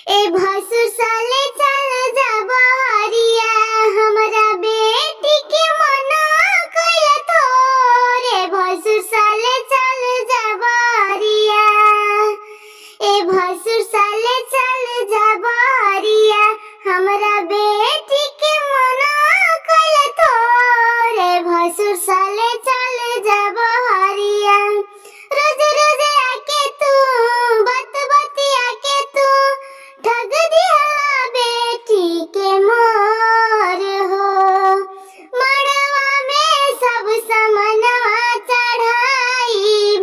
ए भसुर साले चल जा बहरिया, हमरा बेटी के मना कइला थोर। ए भसुर साले चल जा बहरिया, ए भसुर साले चल जा बहरिया, हमरा बेटी के मना कइला थोर। ए भसुर साले चल जा बहरिया, रोज रोज आके तू बत बतिया के तू ठग दिया बेटी के मोर हो। मड़वा में सब समनवा चढ़ाई,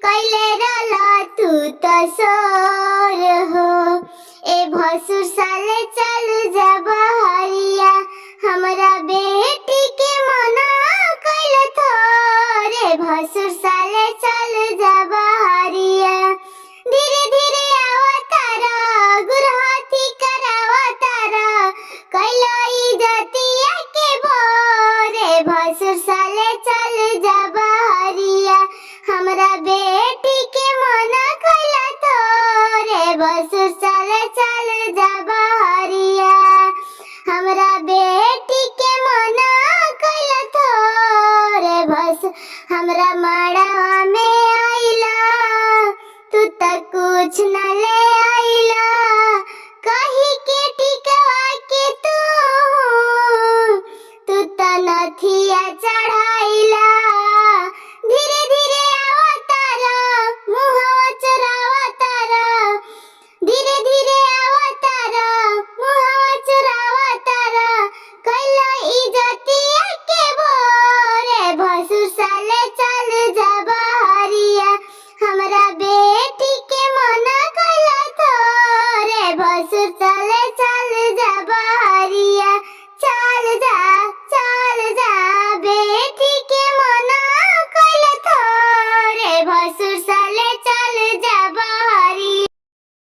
कैले रहला तू त सोर हो। ए भसुर साले चल जा बहरिया, हमरा बेटी के मना कइला थोर। ए भसुर साले चल जा बहरिया, धीरे धीरे आवतारा गुरहथी करावतारा, कैलो इज्जतिया के भोर। ए भसुर साले चल जा बहरिया, हमरा बेटी के मना कइला थोर। ए भसुर